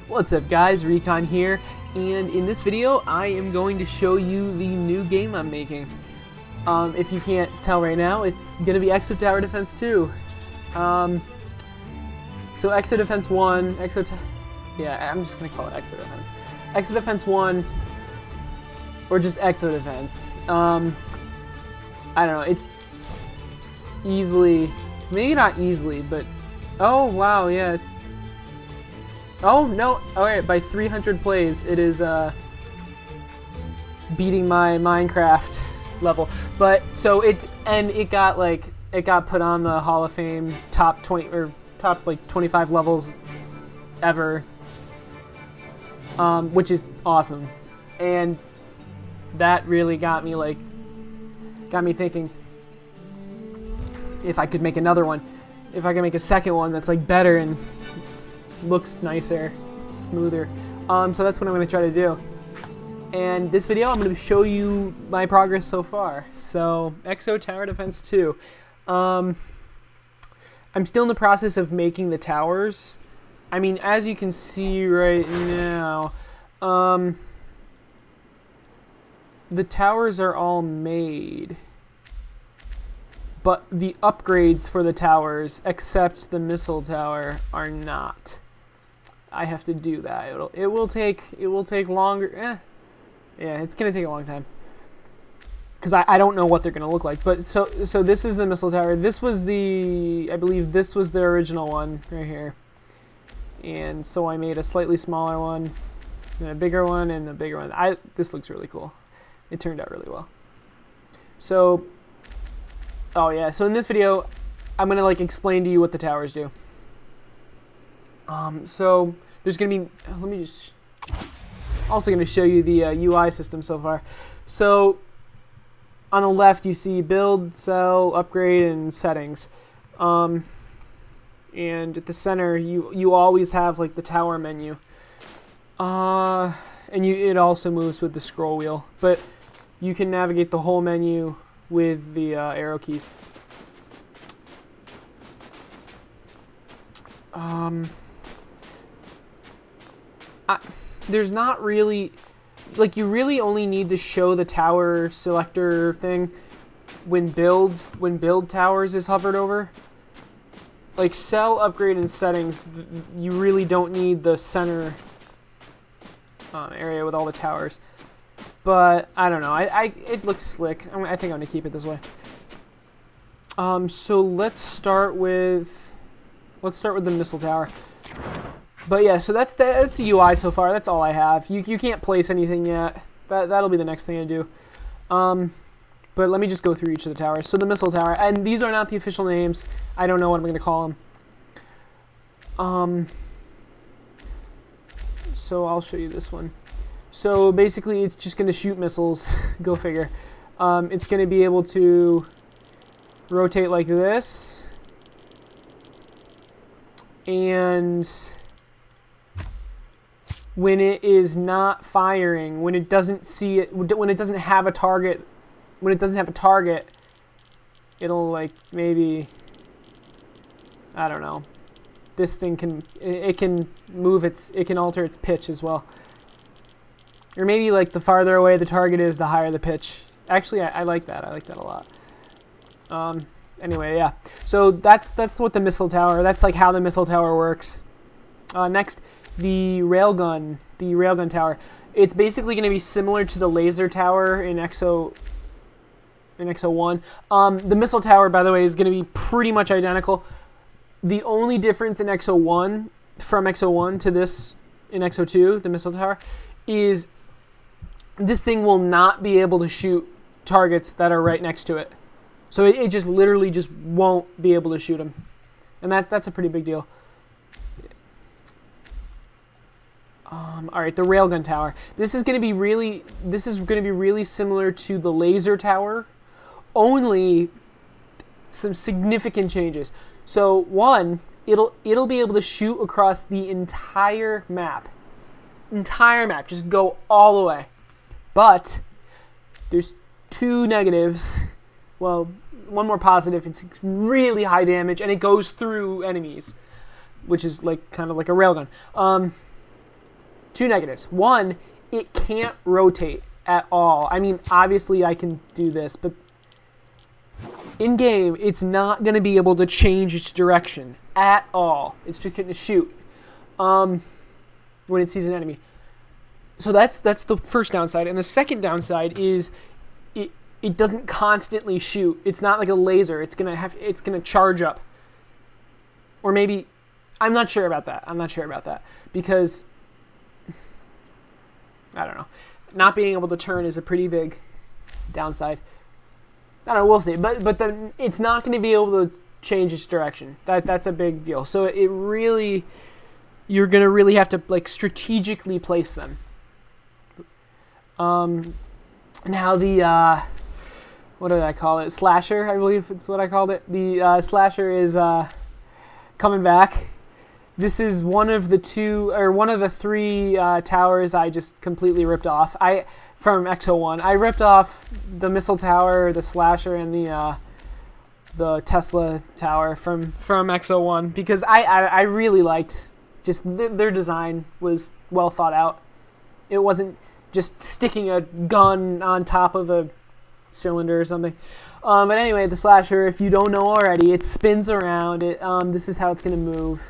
What's up guys, Recon here, and in this video I am going to show you the new game I'm making. If you can't tell right now, it's going to be Exo Tower Defence 2. So Exo Defense 1, yeah, I'm just going to call it Exo Defense. Exo Defense 1, or just Exo Defense. I don't know, it's easily, maybe not easily, but, oh wow, yeah, it's, oh no, alright, by 300 plays, it is beating my Minecraft level. But, so it got put on the Hall of Fame top 20, or top like 25 levels ever, which is awesome. And that really got me thinking, if I could make another one, if I could make a second one that's like better and looks nicer, smoother. So that's what I'm going to try to do. And this video, I'm going to show you my progress so far. So, Exo Tower Defense 2. I'm still in the process of making the towers. I mean, as you can see right now, the towers are all made. But the upgrades for the towers, except the missile tower, are not. I have to do that. It will take longer. Yeah, it's gonna take a long time because I don't know what they're gonna look like. But so this is the missile tower. This was I believe this was the original one right here. And so I made a slightly smaller one, then a bigger one, and a bigger one. This looks really cool. It turned out really well. So, oh yeah. So in this video, I'm gonna explain to you what the towers do. So there's gonna be, let me just, also gonna show you the UI system so far. So on the left you see build, sell, upgrade, and settings. And at the center you always have like the tower menu. And it also moves with the scroll wheel, but you can navigate the whole menu with the arrow keys. There's not really, you really only need to show the tower selector thing when build towers is hovered over. Like sell, upgrade, and settings, you really don't need the center area with all the towers. But I don't know, it looks slick. I think I'm gonna keep it this way. So let's start with the missile tower. But yeah, so that's the UI so far. That's all I have. You can't place anything yet. That'll be the next thing I do. But let me just go through each of the towers. So the missile tower, and these are not the official names. I don't know what I'm going to call them. So I'll show you this one. So basically, it's just going to shoot missiles. Go figure. It's going to be able to rotate like this, and when it is not firing, when it doesn't see it, when it doesn't have a target, it'll maybe, I don't know. This thing can move it can alter its pitch as well. Or maybe the farther away the target is, the higher the pitch. Actually, I like that. I like that a lot. Anyway, yeah. So that's what the missile tower. That's how the missile tower works. Next, the Railgun Tower. It's basically going to be similar to the laser tower in Exo 1. The missile tower, by the way, is going to be pretty much identical. The only difference in Exo 1 from Exo 1 to this in Exo 2, the missile tower, is this thing will not be able to shoot targets that are right next to it. So it just literally just won't be able to shoot them, and that's a pretty big deal. All right, the Railgun Tower. This is going to be really similar to the laser tower, only some significant changes. So one, it'll be able to shoot across the entire map, just go all the way. But there's two negatives. Well, one more positive. It's really high damage, and it goes through enemies, which is kind of like a railgun. two negatives. One, it can't rotate at all. I mean, obviously I can do this, but in game, it's not going to be able to change its direction at all. It's just going to shoot when it sees an enemy. So that's the first downside. And the second downside is it doesn't constantly shoot. It's not like a laser. It's gonna charge up. Or maybe, I'm not sure about that because I don't know. Not being able to turn is a pretty big downside. I don't know, we'll see. But it's not going to be able to change its direction. That's a big deal. So you're going to really have to like strategically place them. Now the what did I call it? Slasher, I believe it's what I called it. The slasher is coming back. This is one of the three towers I just completely ripped off. From Exo 1. I ripped off the missile tower, the slasher, and the Tesla tower from Exo 1 because I really liked just their design was well thought out. It wasn't just sticking a gun on top of a cylinder or something. But anyway, the slasher, if you don't know already, it spins around. This is how it's gonna move.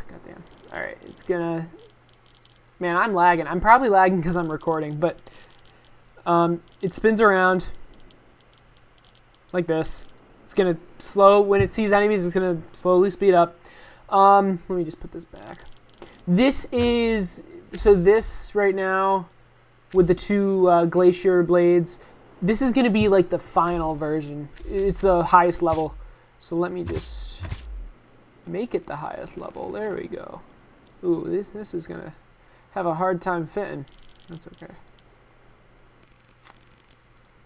Goddamn. All right, it's gonna. Man, I'm lagging. I'm probably lagging because I'm recording, but it spins around like this. It's gonna when it sees enemies. It's gonna slowly speed up. Let me just put this back. This right now with the two glacier blades. This is gonna be like the final version. It's the highest level. So let me just make it the highest level. There we go. Ooh, this is gonna have a hard time fitting. That's okay.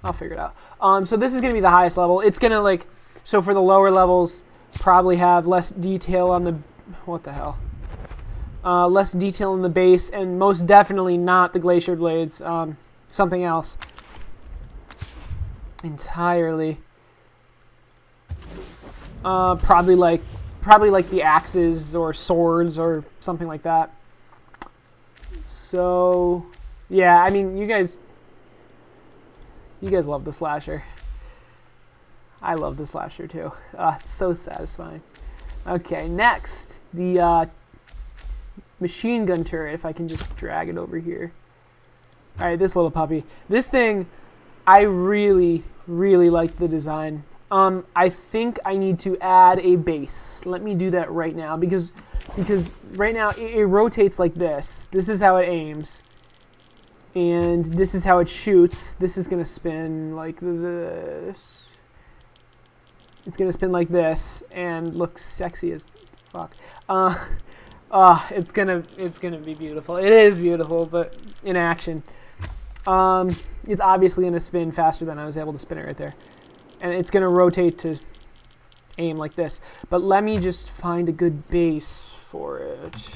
I'll figure it out. So this is going to be the highest level. It's going to so for the lower levels, probably have less detail on the, what the hell? Less detail in the base, and most definitely not the glacier blades. Something else. Entirely. Probably like the axes or swords or something like that. So, yeah, I mean, you guys love the slasher. I love the slasher too. It's so satisfying. Okay, next, the machine gun turret, if I can just drag it over here. All right, this little puppy. This thing, I really, really like the design. I think I need to add a base. Let me do that right now because right now it rotates like this. This is how it aims. And this is how it shoots. This is going to spin like this. It's going to spin like this and look sexy as fuck. It's going to be beautiful. It is beautiful, but in action. It's obviously going to spin faster than I was able to spin it right there. And it's going to rotate to aim like this. But let me just find a good base for it.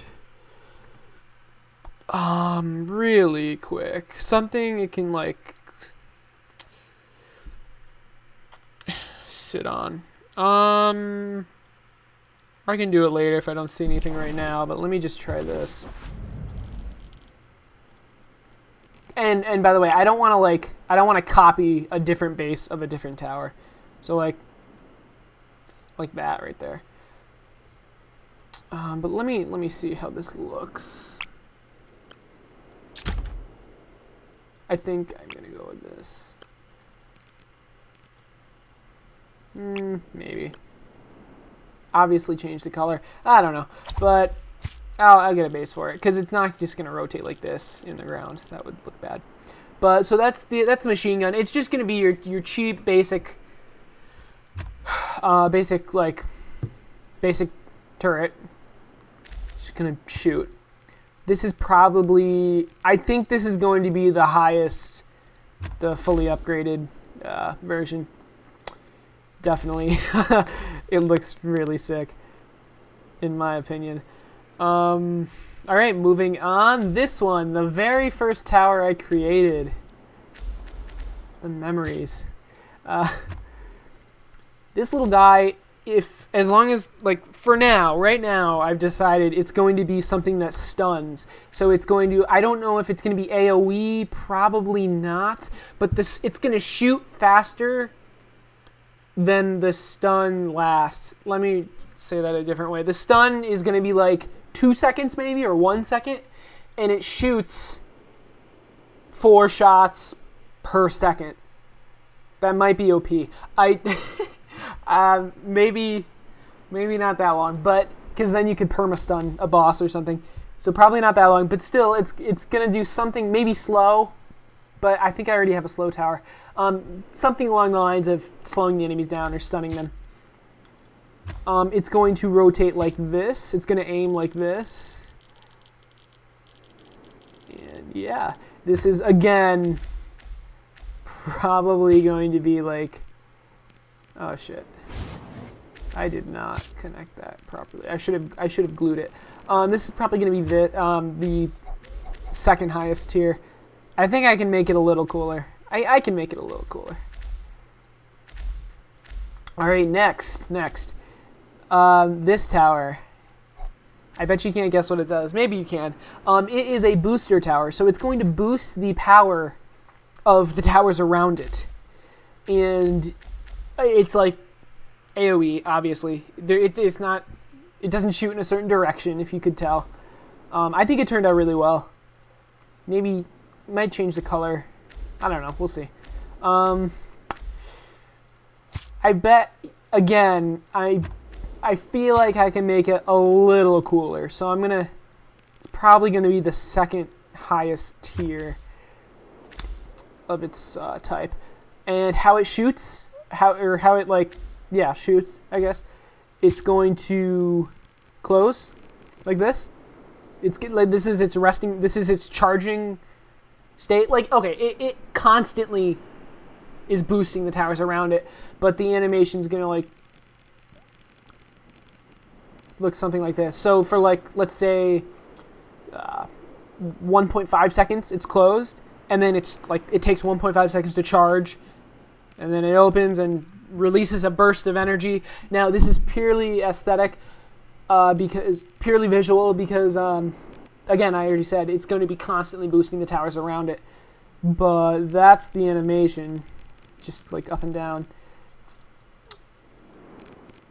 Really quick. Something it can, sit on. I can do it later if I don't see anything right now, but let me just try this. And by the way, I don't want to copy a different base of a different tower. So like that right there. But let me see how this looks. I think I'm gonna go with this. Maybe. Obviously change the color. I don't know, but I'll get a base for it because it's not just gonna rotate like this in the ground. That would look bad. But so that's the machine gun. It's just gonna be your cheap basic basic turret. It's just gonna shoot. This is probably, I think this is going to be the highest, the fully upgraded version. Definitely. It looks really sick, in my opinion. All right, moving on. This one, the very first tower I created. The memories. This little guy, as long as, like, for now, right now, I've decided it's going to be something that stuns. So it's going to, I don't know if it's going to be AoE, probably not, but it's going to shoot faster than the stun lasts. Let me say that a different way. The stun is going to be like 2 seconds maybe, or 1 second, and it shoots 4 shots per second. That might be OP. Maybe not that long, but because then you could perma-stun a boss or something. So probably not that long, but still, it's gonna do something maybe slow. But I think I already have a slow tower. Something along the lines of slowing the enemies down or stunning them. It's going to rotate like this. It's going to aim like this. And yeah, this is again probably going to be like, oh shit, I did not connect that properly. I should have glued it. This is probably going to be the second highest tier. I think I can make it a little cooler. I can make it a little cooler. All right, next. This tower. I bet you can't guess what it does. Maybe you can. It is a booster tower, so it's going to boost the power of the towers around it. And it's like AoE, obviously. It's not. It doesn't shoot in a certain direction, if you could tell. I think it turned out really well. Maybe might change the color. I don't know. We'll see. I bet again. I feel like I can make it a little cooler, so it's probably gonna be the second highest tier of its type. And how it shoots, how it shoots, I guess. It's going to close like this. This is its resting. This is its charging state. Like, okay, it constantly is boosting the towers around it, but the animation's gonna like look something like this. So for like, let's say 1.5 seconds, it's closed, and then it's like it takes 1.5 seconds to charge, and then it opens and releases a burst of energy. Now this is purely aesthetic, because purely visual, because again, I already said it's going to be constantly boosting the towers around it, but that's the animation, just like up and down.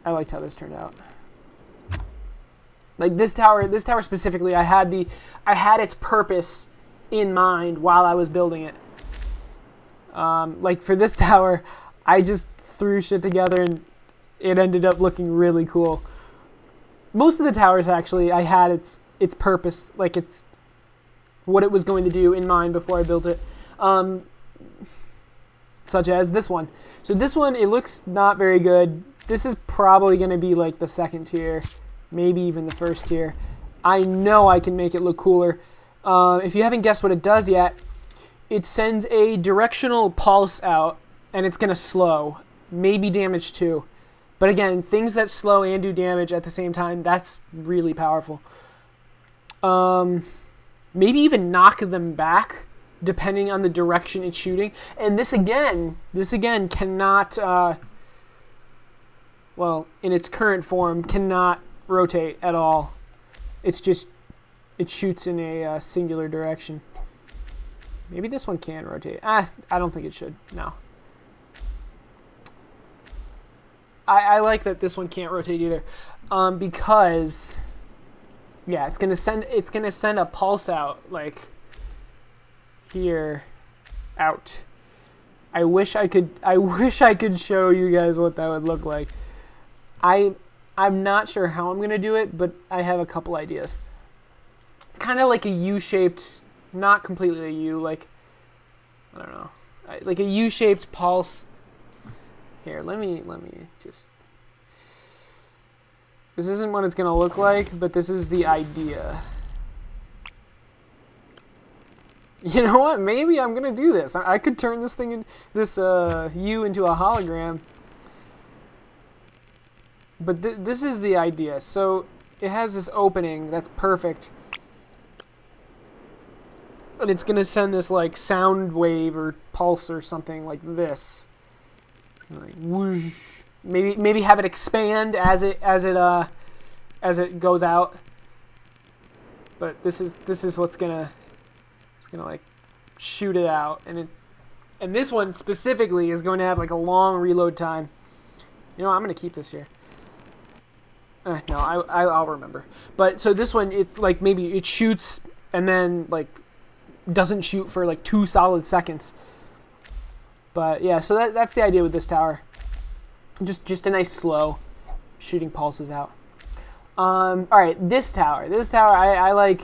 I liked how this turned out. Like this tower specifically, I had its purpose in mind while I was building it. Like for this tower, I just threw shit together and it ended up looking really cool. Most of the towers, actually, I had its purpose, like it's what it was going to do in mind before I built it. Such as this one. So this one, it looks not very good. This is probably going to be like the second tier, maybe even the first tier. I know I can make it look cooler. If you haven't guessed what it does yet, it sends a directional pulse out, and it's going to slow, maybe damage too. But again, things that slow and do damage at the same time, that's really powerful. Maybe even knock them back, depending on the direction it's shooting. And this again cannot, well, in its current form, cannot rotate at all. It's just, it shoots in a singular direction. Maybe this one can rotate. I don't think it should. No. I like that this one can't rotate either, because yeah, it's gonna send a pulse out like here out. I wish I could show you guys what that would look like. I'm not sure how I'm gonna do it, but I have a couple ideas. Kind of like a U-shaped, not completely a U, like I don't know, like a U-shaped pulse. Here, let me just. This isn't what it's gonna look like, but this is the idea. You know what? Maybe I'm gonna do this. I could turn this thing U into a hologram. But this is the idea. So it has this opening that's perfect, and it's gonna send this like sound wave or pulse or something like this. Like whoosh. Maybe have it expand as it goes out. But this is what's gonna like shoot it out, and this one specifically is going to have like a long reload time. You know, I'm gonna keep this here. No, I'll remember. But so this one, it's like maybe it shoots and then like doesn't shoot for like 2 solid seconds. But yeah, so that's the idea with this tower. Just a nice slow shooting pulses out. All right, this tower I like.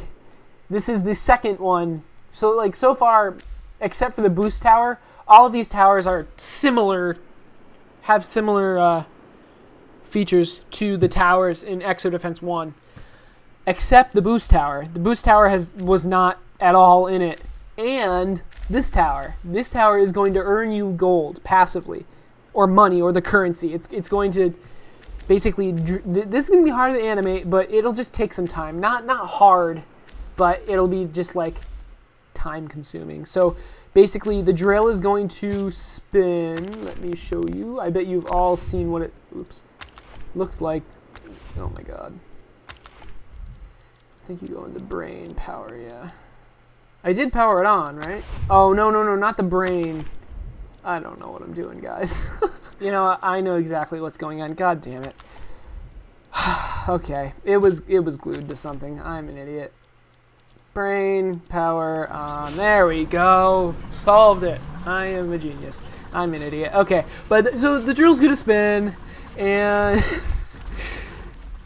This is the second one. So like so far, except for the boost tower, all of these towers are similar, have similar features to the towers in Exo Defense 1, except the boost tower. The boost tower was not at all in it. And this tower is going to earn you gold passively, or money, or the currency. It's going to basically, this is going to be hard to animate, but it'll just take some time. Not hard, but it'll be just like time consuming. So basically the drill is going to spin. Let me show you. I bet you've all seen what it looked like. Oh my god. I think you go into brain power, yeah. I did power it on, right? Oh, no, not the brain. I don't know what I'm doing, guys. You know, I know exactly what's going on. God damn it. Okay, it was glued to something. I'm an idiot. Brain power on. There we go. Solved it. I am a genius. I'm an idiot. Okay, but so the drill's gonna spin, and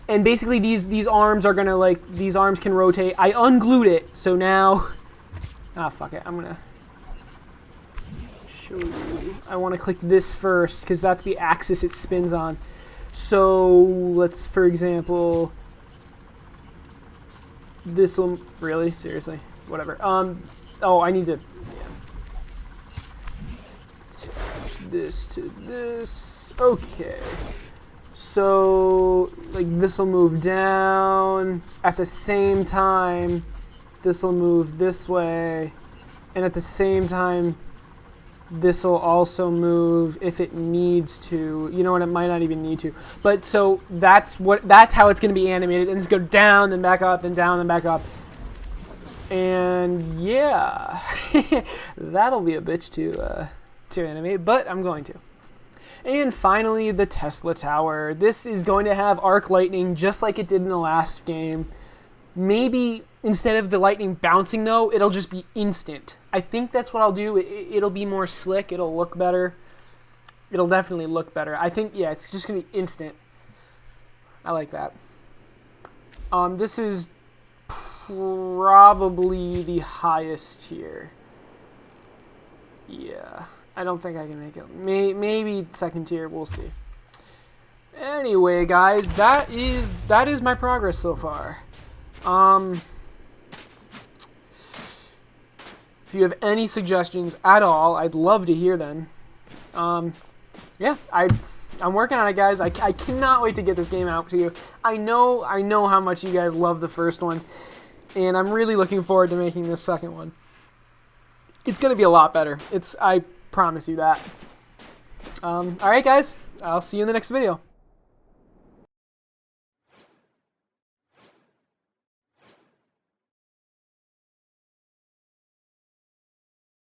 and basically these arms are gonna these arms can rotate. I unglued it, so now. Ah, fuck it. I'm gonna show you. I want to click this first because that's the axis it spins on. So let's, for example, this will really seriously whatever. Oh, I need to attach this to this. Okay. So like this will move down at the same time. This will move this way, and at the same time, this will also move if it needs to. You know what? It might not even need to. But so that's how it's going to be animated. And just go down, then back up, then down, then back up. And yeah, that'll be a bitch to animate, but I'm going to. And finally, the Tesla Tower. This is going to have arc lightning just like it did in the last game. Maybe instead of the lightning bouncing, though, it'll just be instant. I think that's what I'll do. It'll be more slick. It'll look better. It'll definitely look better. I think, yeah, it's just going to be instant. I like that. This is probably the highest tier. Yeah, I don't think I can make it. Maybe second tier. We'll see. Anyway, guys, that is my progress so far. If you have any suggestions at all, I'd love to hear them. Yeah, I'm working on it, guys. I cannot wait to get this game out to you. I know how much you guys love the first one, and I'm really looking forward to making this second one. It's gonna be a lot better. I promise you that. All right, guys. I'll see you in the next video.